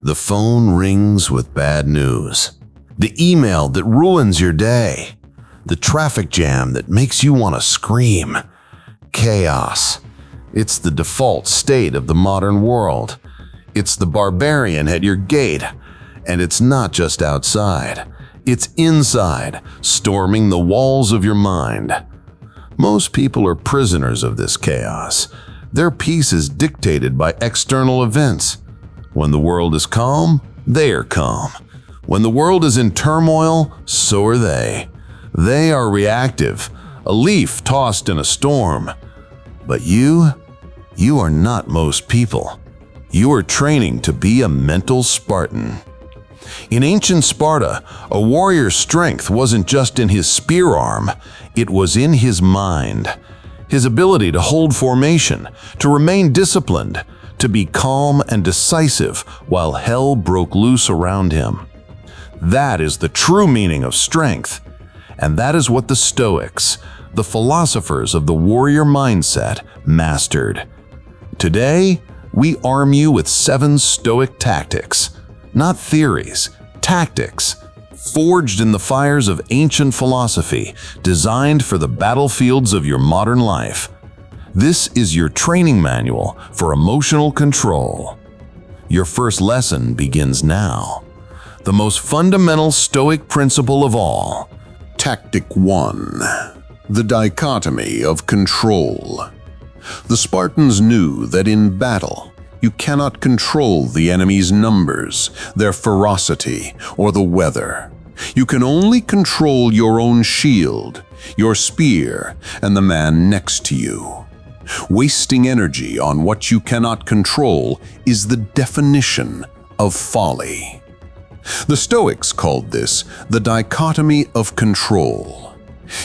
The phone rings with bad news. The email that ruins your day. The traffic jam that makes you want to scream. Chaos. It's the default state of the modern world. It's the barbarian at your gate. And it's not just outside. It's inside, storming the walls of your mind. Most people are prisoners of this chaos. Their peace is dictated by external events. When the world is calm, they are calm. When the world is in turmoil, so are they. They are reactive, a leaf tossed in a storm. But you are not most people. You are training to be a mental Spartan. In ancient Sparta, a warrior's strength wasn't just in his spear arm, it was in his mind. His ability to hold formation, to remain disciplined, to be calm and decisive while hell broke loose around him. That is the true meaning of strength. And that is what the Stoics, the philosophers of the warrior mindset, mastered. Today, we arm you with 7 Stoic tactics. Not theories, tactics, forged in the fires of ancient philosophy, designed for the battlefields of your modern life. This is your training manual for emotional control. Your first lesson begins now. The most fundamental Stoic principle of all. Tactic 1. The dichotomy of control. The Spartans knew that in battle, you cannot control the enemy's numbers, their ferocity, or the weather. You can only control your own shield, your spear, and the man next to you. Wasting energy on what you cannot control is the definition of folly. The Stoics called this the dichotomy of control.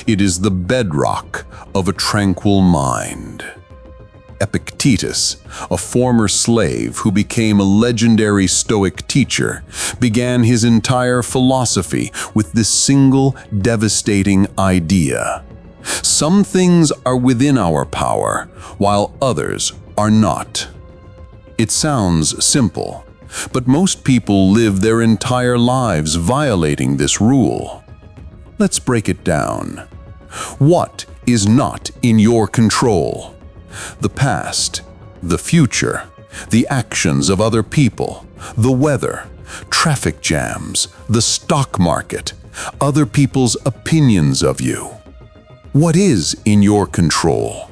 It is the bedrock of a tranquil mind. Epictetus, a former slave who became a legendary Stoic teacher, began his entire philosophy with this single devastating idea. Some things are within our power, while others are not. It sounds simple, but most people live their entire lives violating this rule. Let's break it down. What is not in your control? The past, the future, the actions of other people, the weather, traffic jams, the stock market, other people's opinions of you. What is in your control?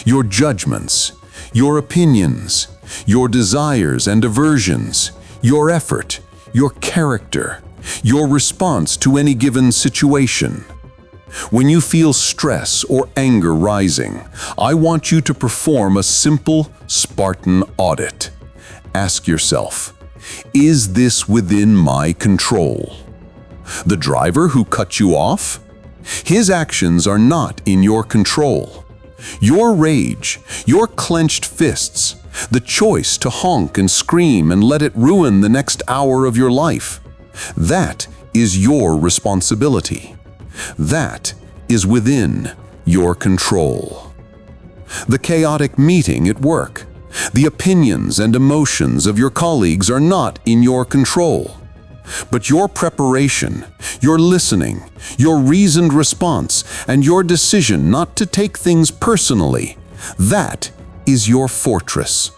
Your judgments, your opinions, your desires and aversions, your effort, your character, your response to any given situation. When you feel stress or anger rising, I want you to perform a simple Spartan audit. Ask yourself, is this within my control? The driver who cut you off? His actions are not in your control. Your rage, your clenched fists, the choice to honk and scream and let it ruin the next hour of your life, that is your responsibility. That is within your control. The chaotic meeting at work, the opinions and emotions of your colleagues are not in your control. But your preparation, your listening, your reasoned response, and your decision not to take things personally, that is your fortress.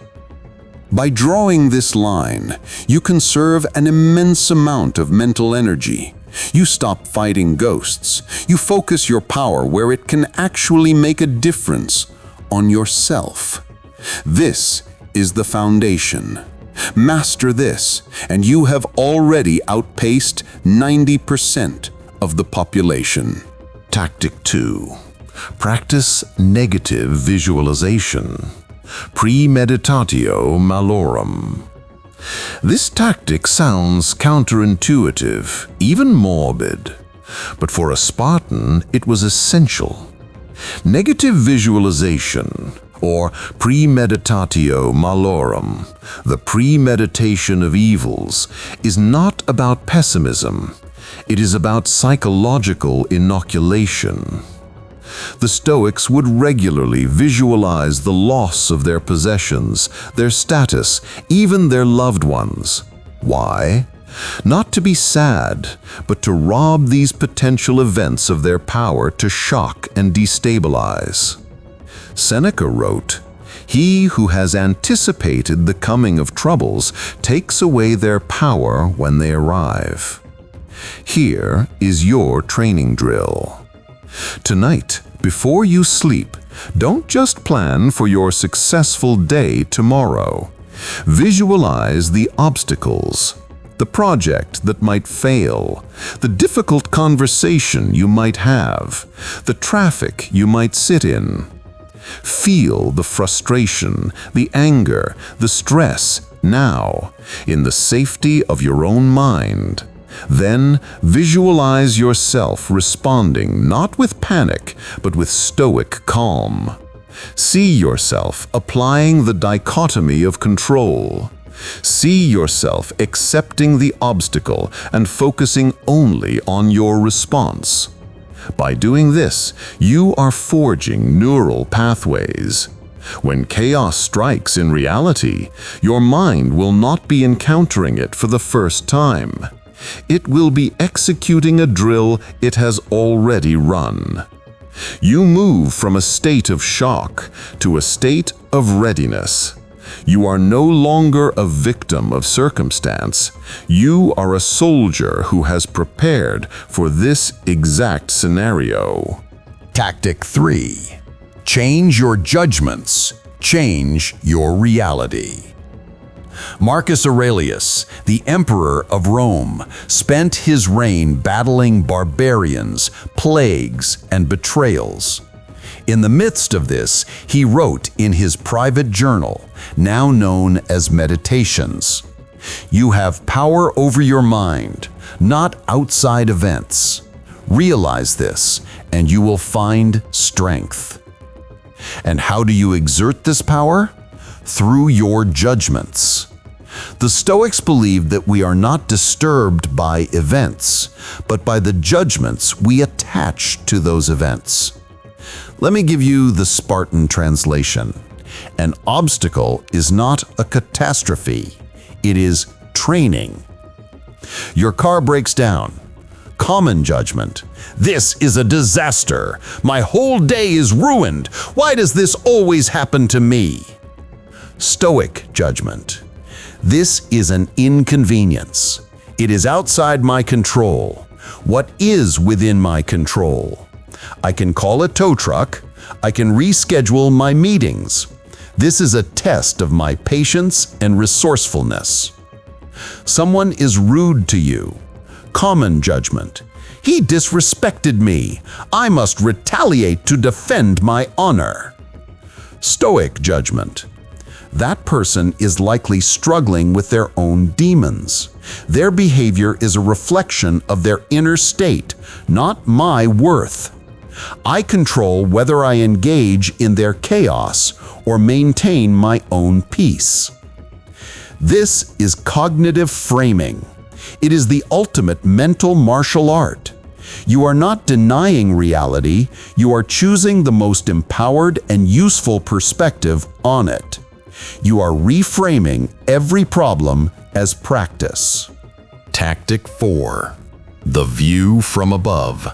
By drawing this line, you conserve an immense amount of mental energy. You stop fighting ghosts. You focus your power where it can actually make a difference on yourself. This is the foundation. Master this, and you have already outpaced 90% of the population. Tactic 2. Practice negative visualization. Premeditatio malorum. This tactic sounds counterintuitive, even morbid, but for a Spartan it was essential. Negative visualization, or premeditatio malorum, the premeditation of evils, is not about pessimism. It is about psychological inoculation. The Stoics would regularly visualize the loss of their possessions, their status, even their loved ones. Why? Not to be sad, but to rob these potential events of their power to shock and destabilize. Seneca wrote, "He who has anticipated the coming of troubles takes away their power when they arrive." Here is your training drill. Tonight, before you sleep, don't just plan for your successful day tomorrow. Visualize the obstacles, the project that might fail, the difficult conversation you might have, the traffic you might sit in. Feel the frustration, the anger, the stress now, in the safety of your own mind. Then visualize yourself responding not with panic, but with stoic calm. See yourself applying the dichotomy of control. See yourself accepting the obstacle and focusing only on your response. By doing this, you are forging neural pathways. When chaos strikes in reality, your mind will not be encountering it for the first time. It will be executing a drill it has already run. You move from a state of shock to a state of readiness. You are no longer a victim of circumstance. You are a soldier who has prepared for this exact scenario. Tactic 3. Change your judgments. Change your reality. Marcus Aurelius, the emperor of Rome, spent his reign battling barbarians, plagues, and betrayals. In the midst of this, he wrote in his private journal, now known as Meditations, "You have power over your mind, not outside events. Realize this, and you will find strength." And how do you exert this power? Through your judgments. The Stoics believed that we are not disturbed by events, but by the judgments we attach to those events. Let me give you the Spartan translation. An obstacle is not a catastrophe, it is training. Your car breaks down. Common judgment. This is a disaster. My whole day is ruined. Why does this always happen to me? Stoic judgment. This is an inconvenience. It is outside my control. What is within my control? I can call a tow truck. I can reschedule my meetings. This is a test of my patience and resourcefulness. Someone is rude to you. Common judgment. He disrespected me. I must retaliate to defend my honor. Stoic judgment. That person is likely struggling with their own demons. Their behavior is a reflection of their inner state, not my worth. I control whether I engage in their chaos or maintain my own peace. This is cognitive framing. It is the ultimate mental martial art. You are not denying reality, you are choosing the most empowered and useful perspective on it. You are reframing every problem as practice. Tactic 4. The view from above.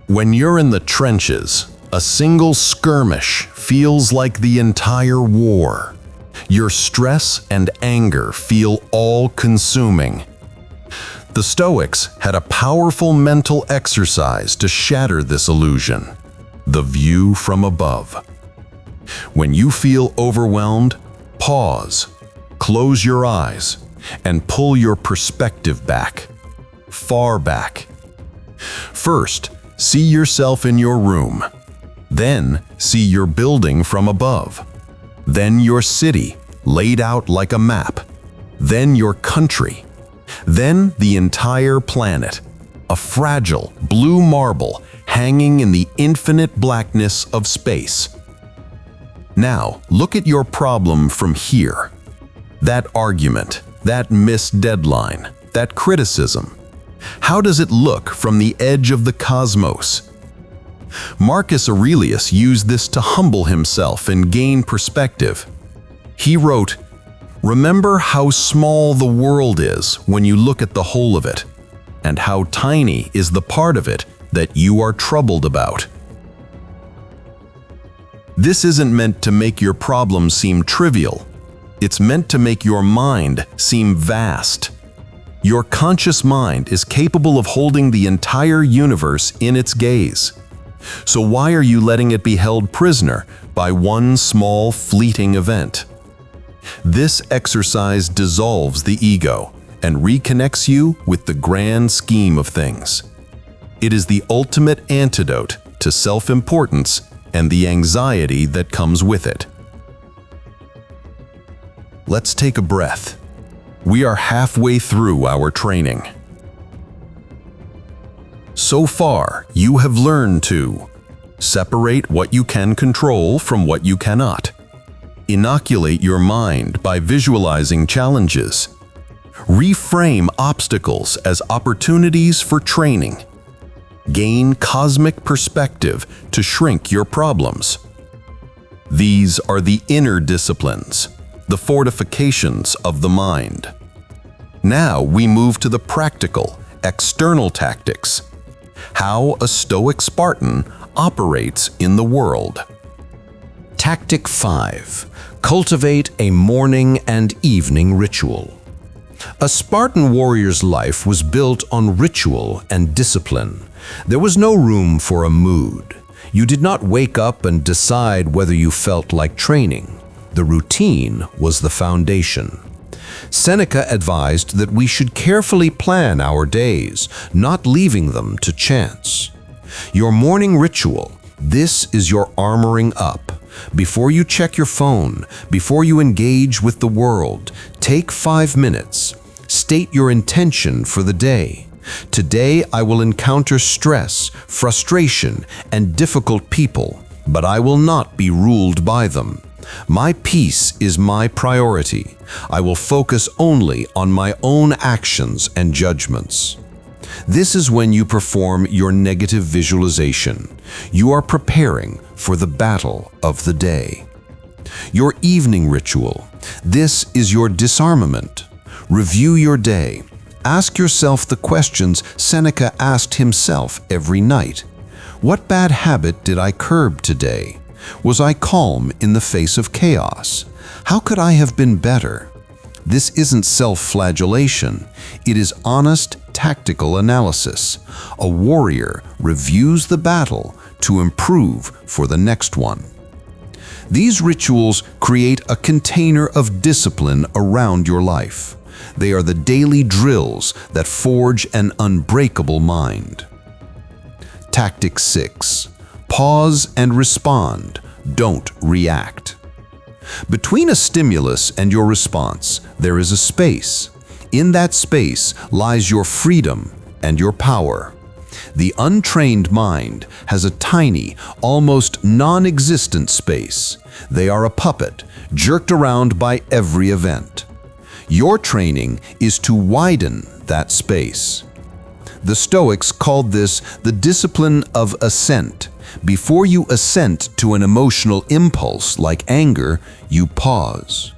When you're in the trenches, a single skirmish feels like the entire war. Your stress and anger feel all-consuming. The Stoics had a powerful mental exercise to shatter this illusion: the view from above. When you feel overwhelmed, pause, close your eyes, and pull your perspective back, far back. First, see yourself in your room. Then, see your building from above. Then your city, laid out like a map. Then your country. Then the entire planet, a fragile blue marble hanging in the infinite blackness of space. Now, look at your problem from here. That argument, that missed deadline, that criticism. How does it look from the edge of the cosmos? Marcus Aurelius used this to humble himself and gain perspective. He wrote, Remember how small the world is when you look at the whole of it, and how tiny is the part of it that you are troubled about. This isn't meant to make your problem seem trivial. It's meant to make your mind seem vast. Your conscious mind is capable of holding the entire universe in its gaze. So why are you letting it be held prisoner by one small, fleeting event? This exercise dissolves the ego and reconnects you with the grand scheme of things. It is the ultimate antidote to self-importance and the anxiety that comes with it. Let's take a breath. We are halfway through our training. So far, you have learned to separate what you can control from what you cannot. Inoculate your mind by visualizing challenges. Reframe obstacles as opportunities for training. Gain cosmic perspective to shrink your problems. These are the inner disciplines, the fortifications of the mind. Now we move to the practical, external tactics. How a Stoic Spartan operates in the world. Tactic 5. Cultivate a morning and evening ritual. A Spartan warrior's life was built on ritual and discipline. There was no room for a mood. You did not wake up and decide whether you felt like training. The routine was the foundation. Seneca advised that we should carefully plan our days, not leaving them to chance. Your morning ritual, this is your armoring up. Before you check your phone, before you engage with the world, take 5 minutes. State your intention for the day. Today I will encounter stress, frustration, and difficult people, but I will not be ruled by them. My peace is my priority. I will focus only on my own actions and judgments. This is when you perform your negative visualization. You are preparing for the battle of the day. Your evening ritual. This is your disarmament. Review your day. Ask yourself the questions Seneca asked himself every night. What bad habit did I curb today? Was I calm in the face of chaos? How could I have been better? This isn't self-flagellation. It is honest, tactical analysis. A warrior reviews the battle to improve for the next one. These rituals create a container of discipline around your life. They are the daily drills that forge an unbreakable mind. Tactic 6. Pause and respond. Don't react. Between a stimulus and your response, there is a space. In that space lies your freedom and your power. The untrained mind has a tiny, almost non-existent space. They are a puppet, jerked around by every event. Your training is to widen that space. The Stoics called this the discipline of assent. Before you assent to an emotional impulse like anger, you pause.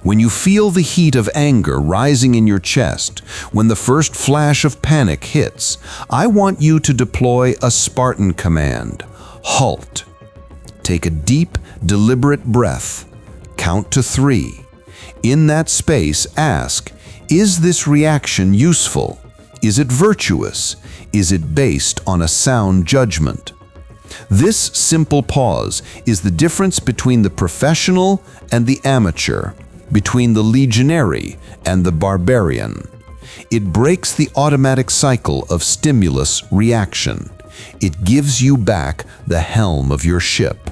When you feel the heat of anger rising in your chest, when the first flash of panic hits, I want you to deploy a Spartan command. Halt. Take a deep, deliberate breath. Count to 3. In that space, ask, is this reaction useful? Is it virtuous? Is it based on a sound judgment? This simple pause is the difference between the professional and the amateur, between the legionary and the barbarian. It breaks the automatic cycle of stimulus-reaction. It gives you back the helm of your ship.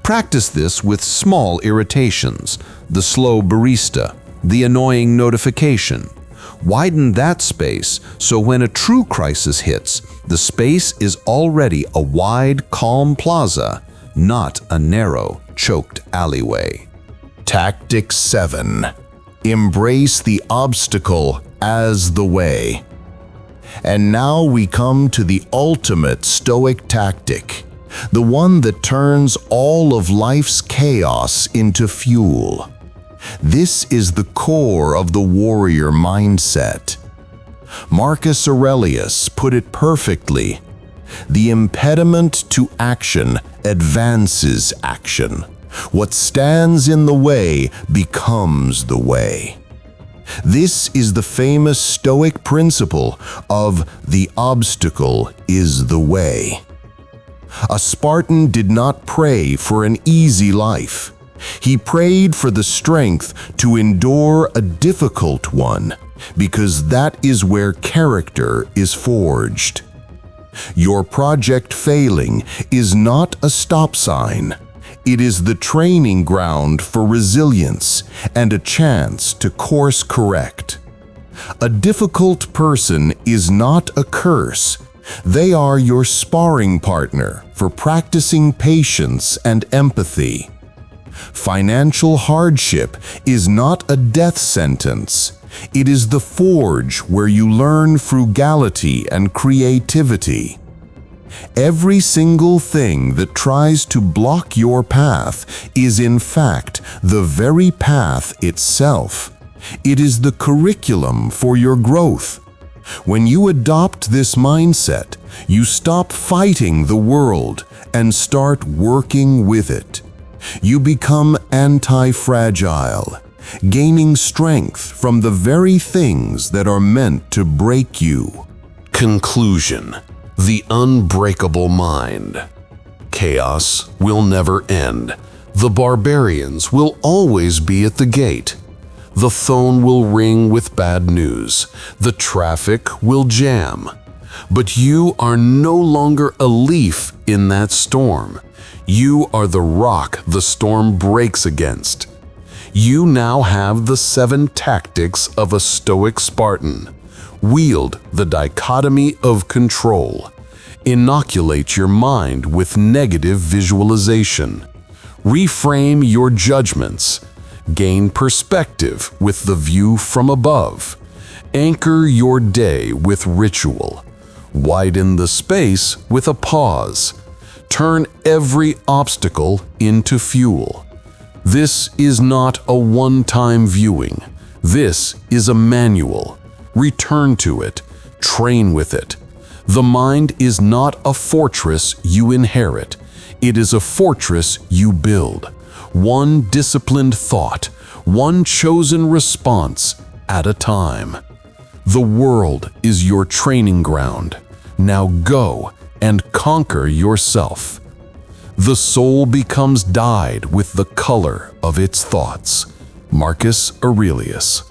Practice this with small irritations, the slow barista, the annoying notification. Widen that space so when a true crisis hits, the space is already a wide, calm plaza, not a narrow, choked alleyway. Tactic 7. Embrace the obstacle as the way. And now we come to the ultimate Stoic tactic, the one that turns all of life's chaos into fuel. This is the core of the warrior mindset. Marcus Aurelius put it perfectly. The impediment to action advances action. What stands in the way becomes the way. This is the famous Stoic principle of the obstacle is the way. A Spartan did not pray for an easy life. He prayed for the strength to endure a difficult one, because that is where character is forged. Your project failing is not a stop sign. It is the training ground for resilience and a chance to course correct. A difficult person is not a curse. They are your sparring partner for practicing patience and empathy. Financial hardship is not a death sentence. It is the forge where you learn frugality and creativity. Every single thing that tries to block your path is in fact the very path itself. It is the curriculum for your growth. When you adopt this mindset, you stop fighting the world and start working with it. You become anti-fragile, gaining strength from the very things that are meant to break you. Conclusion: the unbreakable mind. Chaos will never end. The barbarians will always be at the gate. The phone will ring with bad news. The traffic will jam. But you are no longer a leaf in that storm. You are the rock the storm breaks against. You now have the 7 tactics of a Stoic Spartan. Wield the dichotomy of control. Inoculate your mind with negative visualization. Reframe your judgments. Gain perspective with the view from above. Anchor your day with ritual. Widen the space with a pause. Turn every obstacle into fuel. This is not a one-time viewing. This is a manual. Return to it. Train with it. The mind is not a fortress you inherit. It is a fortress you build. One disciplined thought, one chosen response at a time. The world is your training ground. Now go and conquer yourself. The soul becomes dyed with the color of its thoughts. Marcus Aurelius.